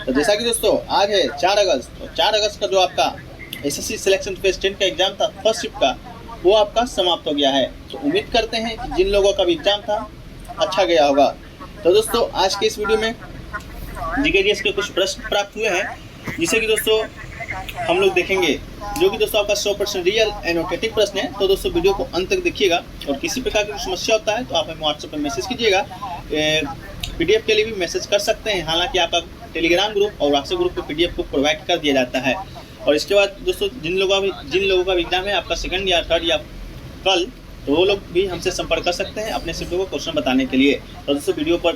तो जैसा कि दोस्तों आज है 4 अगस्त, तो 4 अगस्त का जो आपका एसएससी सिलेक्शन फेज 10 का एग्जाम था फर्स्ट शिफ्ट का, वो आपका समाप्त हो गया है। तो उम्मीद करते हैं कि जिन लोगों का भी एग्जाम था अच्छा गया होगा। तो दोस्तों आज के इस वीडियो में जीके के कुछ प्रश्न प्राप्त हुए हैं, जिसे कि दोस्तों हम लोग देखेंगे, जो कि दोस्तों आपका 100% रियल एंड ऑथेंटिक प्रश्न है। तो दोस्तों वीडियो को अंत तक देखिएगा, और किसी प्रकार की समस्या होता है तो आप हमें व्हाट्सएप पर मैसेज कीजिएगा। पीडीएफ के लिए भी मैसेज कर सकते हैं, हालांकि आपका टेलीग्राम ग्रुप और व्हाट्सएप ग्रुप पर पीडीएफ को प्रोवाइड कर दिया जाता है। और इसके बाद दोस्तों जिन लोगों का एग्जाम है आपका सेकंड या थर्ड या कल, तो वो लोग भी हमसे संपर्क कर सकते हैं अपने शिफ्टों को क्वेश्चन बताने के लिए। तो दोस्तों वीडियो पर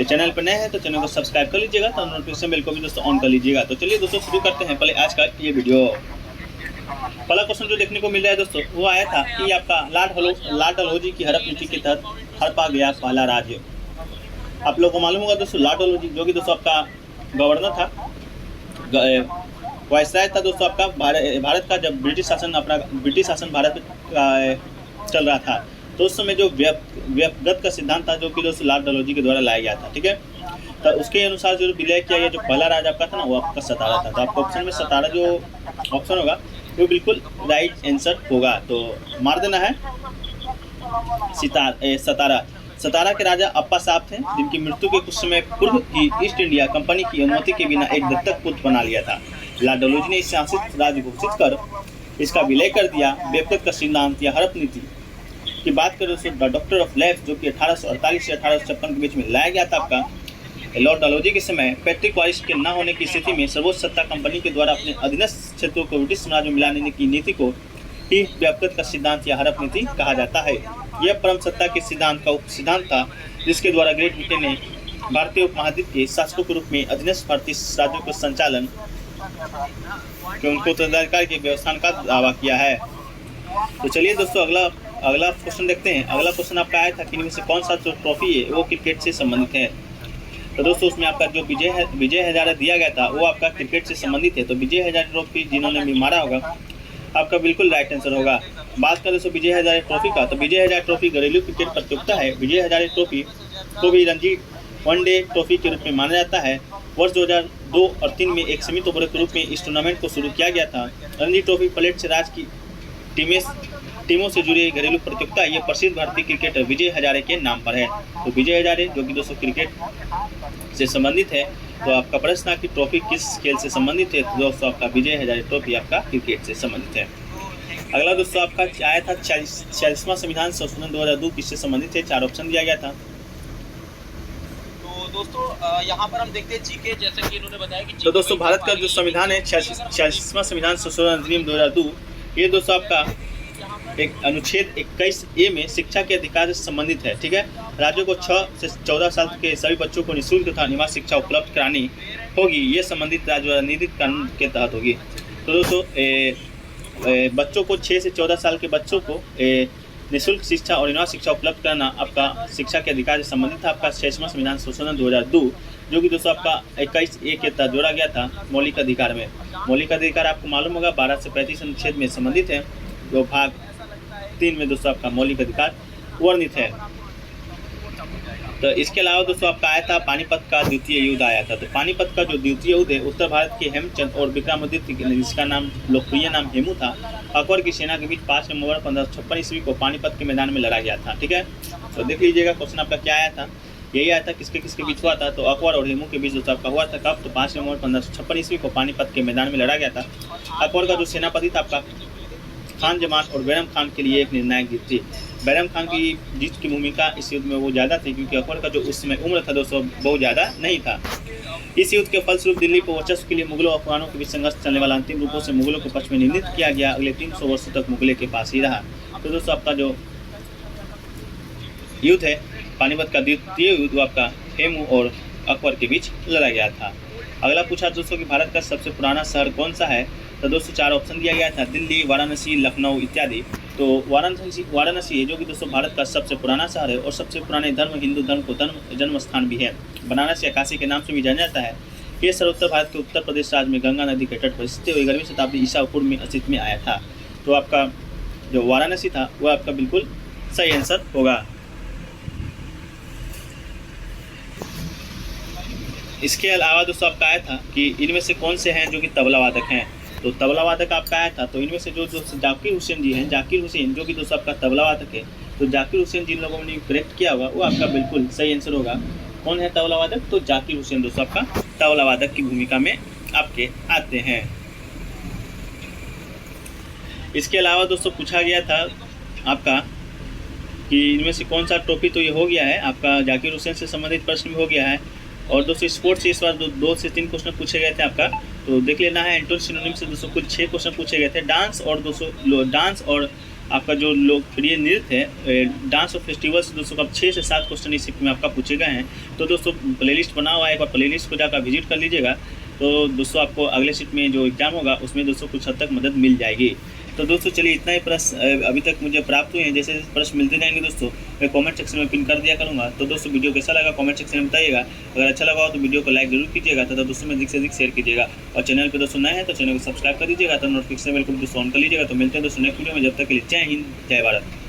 चैनल पर नए हैं तो चैनल को सब्सक्राइब कर लीजिएगा, तो नोटिफिकेशन बेल को भी दोस्तों ऑन कर लीजिएगा। तो चलिए दोस्तों शुरू करते हैं पहले आज का ये वीडियो। पहला क्वेश्चन जो देखने को मिल रहा है दोस्तों, वो आया था कि आपका लॉर्ड डलहौजी की हड़प नीति के तहत हड़पा गया पहला राज्य। आप लोगों को मालूम होगा दोस्तों, लॉर्ड डलहौजी जो कि दोस्तों आपका गवर्नर था, वायसराय था दोस्तों आपका भारत का, जब ब्रिटिश शासन भारत चल रहा था, तो उस समय जो व्यक्तिगत का सिद्धांत था जो कि दोस्तों लॉर्ड डलहौजी के द्वारा लाया गया था। ठीक है, तो उसके अनुसार जो विलय किया गया जो पहला राज्य आपका था ना, वो आपका सतारा था। तो आपको ऑप्शन में सतारा जो ऑप्शन होगा वो बिल्कुल राइट आंसर होगा, तो मार देना है सतारा। सतारा के राजा अप्पा साहब थे, जिनकी मृत्यु के कुछ समय पूर्व ही ईस्ट इंडिया कंपनी की अनुमति के बिना एक दत्तक पुत्र बना लिया था। लॉर्ड डलहौजी ने इसे शासित राज्य घोषित कर इसका विलय कर दिया। व्यक्तिगत का सिद्धांत या हड़प नीति की बात करें तो द डॉक्टर ऑफ लैब्स, जो कि 1848 से 1856 के बीच में लाया गया था आपका। लॉर्ड डलहौजी के समय पैतृक वारिस के न होने की स्थिति में सर्वोच्च सत्ता कंपनी के द्वारा अपने अधीनस्थ क्षेत्रों को ब्रिटिश साम्राज्य में मिलाने की नीति को ही व्यक्तिगत का सिद्धांत या हड़प नीति कहा जाता है। यह परम सत्ता के सिद्धांत का सिद्धांत था, जिसके द्वारा ग्रेट ब्रिटेन ने भारतीय उपमहाद्वीप के शासकों के रूप में अधीनस्थ भारतीय राज्यों को संचालन के उनको उत्तराधिकार के व्यवस्था का दावा किया है। तो चलिए दोस्तों अगला क्वेश्चन देखते हैं। अगला क्वेश्चन आपका आया था कि इनमें से कौन सा जो ट्रॉफी है वो क्रिकेट से संबंधित है। तो दोस्तों उसमें आपका जो विजय हजारे दिया गया था वो आपका क्रिकेट से संबंधित है। तो विजय हजारे ट्रॉफी जिन्होंने भी मारा होगा आपका बिल्कुल राइट आंसर होगा। बात करें दोस्तों विजय हजारे ट्रॉफी का, तो विजय हजारे ट्रॉफी घरेलू क्रिकेट प्रतियोगिता है। विजय हजारे ट्रॉफी को भी रणजी वनडे ट्रॉफी के रूप में माना जाता है। वर्ष 2002 और 3 में एक सीमित ओवर के रूप में इस टूर्नामेंट को शुरू किया गया था। रणजी ट्रॉफी प्लेट से राज्य की टीमों से जुड़ी घरेलू प्रतियोगिता ये प्रसिद्ध भारतीय क्रिकेटर विजय हजारे के नाम पर है। तो विजय हजारे जो कि दोस्तों क्रिकेट से संबंधित है। तो आपका प्रश्न की ट्रॉफी किस खेल से संबंधित है, तो दोस्तों आपका विजय हजारे ट्रॉफी आपका क्रिकेट से संबंधित है। अगला दोस्तों आपका आया था 46वां संविधान संशोधन 2002 किससे संबंधित है। 4 ऑप्शन दिया गया था। तो दोस्तों यहाँ पर हम देखते हैं जीके, जैसा कि इन्होंने बताया कि तो दोस्तों भारत का जो संविधान है 46वां संविधान संशोधन अधिनियम 2002, ये दोस्तों आपका एक अनुच्छेद 21A में शिक्षा के अधिकार से संबंधित है। ठीक है, राज्यों को 6 से 14 साल के सभी बच्चों को निःशुल्क तथा निवास शिक्षा उपलब्ध करानी होगी। ये संबंधित राज्य नीति कानून के तहत होगी। तो दोस्तों बच्चों को 6 से 14 साल के बच्चों को निःशुल्क शिक्षा और निवास शिक्षा उपलब्ध कराना आपका शिक्षा के अधिकार से संबंधित था। आपका 46वां संविधान संशोधन 2002 जो कि दोस्तों आपका 21A के तहत जोड़ा गया था मौलिक अधिकार में। मौलिक अधिकार आपको मालूम होगा 12 से 35 अनुच्छेद में संबंधित है, जो भाग 3 में दोस्तों आपका मौलिक अधिकार वर्णित है। तो इसके अलावा दोस्तों आपका आया था पानीपत का द्वितीय युद्ध आया था। तो पानीपत का जो द्वितीय युद्ध है उत्तर भारत के हेमचंद और विक्रमादित्य, जिसका नाम लोकप्रिय नाम हेमू था, अकबर की सेना के बीच 5 नवंबर 1556 ईस्वी को पानीपत के मैदान में लड़ा गया था। ठीक है, तो देख लीजिएगा क्वेश्चन आपका क्या आया था। यही आया था किसके बीच हुआ था, तो अकबर और हेमू के बीच दोस्तों आपका हुआ था कब, तो 5 नवंबर 1556 ईस्वी को पानीपत के मैदान में लड़ा गया था। अकबर का जो सेनापति था आपका खान जमान और बैरम खान के लिए एक निर्णायक जीत थी। बैरम खान की जीत की भूमिका इस युद्ध में वो ज़्यादा थी, क्योंकि अकबर का जो उस समय उम्र था दोस्तों बहुत ज़्यादा नहीं था। इस युद्ध के फलस्वरूप दिल्ली पर वर्चस्व के लिए मुगलों और अफगानों के बीच संघर्ष चलने वाला अंतिम रूपों से मुगलों के पक्ष में निर्णित किया गया। अगले 300 वर्षों तक मुगलों के पास ही रहा। तो दोस्तों आपका जो युद्ध है पानीपत का द्वितीय युद्ध आपका हेमू और अकबर के बीच लड़ा गया था। अगला पूछा दोस्तों कि भारत का सबसे पुराना शहर कौन सा है। तो दोस्तों 4 ऑप्शन दिया गया था, दिल्ली, वाराणसी, लखनऊ इत्यादि। तो वाराणसी है जो कि दोस्तों भारत का सबसे पुराना शहर है और सबसे पुराने हिंदू धर्म को जन्म स्थान भी है। बनारस या काशी के नाम से भी जाना जाता है। ये शहर उत्तर भारत के उत्तर प्रदेश राज्य में गंगा नदी के तट पर स्थित 11वीं शताब्दी ईसा पूर्व में अस्तित्व में आया था। तो आपका जो वाराणसी था वह आपका बिल्कुल सही आंसर होगा। इसके अलावा दोस्तों आपका आया था कि इनमें से कौन से हैं जो कि तबला वादक हैं। तो तबला वादक आपका आया था, तो इनमें से जो दोस्तों जाकिर हुसैन जी हैं, जाकिर हुसैन जो कि दोस्तों आपका तबला वादक है। तो जाकिर हुसैन जिन लोगों ने करेक्ट किया होगा वो आपका बिल्कुल सही आंसर होगा। कौन है तबला वादक? तो जाकिर हुसैन दोस्तों आपका तबला वादक की भूमिका में आपके आते हैं। इसके अलावा दोस्तों पूछा गया था आपका कि इनमें से कौन सा टॉपिक, तो ये हो गया है आपका जाकिर हुसैन से संबंधित प्रश्न भी हो गया है। और दोस्तों स्पोर्ट्स से इस बार 2 से 3 क्वेश्चन पूछे गए थे आपका, तो देख लेना है। एंटोन सिनोनिम से दोस्तों कुल 6 क्वेश्चन पूछे गए थे। डांस और आपका जो लोकप्रिय नृत्य है, डांस और फेस्टिवल से दोस्तों अब 6 से 7 क्वेश्चन इस शिफ्ट में आपका पूछे गए हैं। तो दोस्तों प्लेलिस्ट बना हुआ है, एक बार प्लेलिस्ट को जाकर विजिट कर लीजिएगा। तो दोस्तों आपको अगले शिफ्ट में जो एग्ज़ाम होगा उसमें दोस्तों कुछ हद तक मदद मिल जाएगी। तो दोस्तों चलिए इतना ही प्रश्न अभी तक मुझे प्राप्त हुए हैं। जैसे प्रश्न मिलते जाएंगे दोस्तों मैं कमेंट सेक्शन में पिन कर दिया करूँगा। तो दोस्तों वीडियो कैसा लगा कमेंट सेक्शन में बताइएगा। अगर अच्छा लगा हो तो वीडियो को लाइक जरूर कीजिएगा तथा दोस्तों में अधिक से अधिक शेयर कीजिएगा। और चैनल पर दोस्तों नए हैं तो चैनल को सब्सक्राइब कर दीजिएगा, तो नोटिफिकेशन बिल्कुल दोस्तों ऑन कर लीजिएगा। तो मिलते हैं दोस्तों नेक्स्ट वीडियो में, जब तक के लिए जय हिंद जय भारत।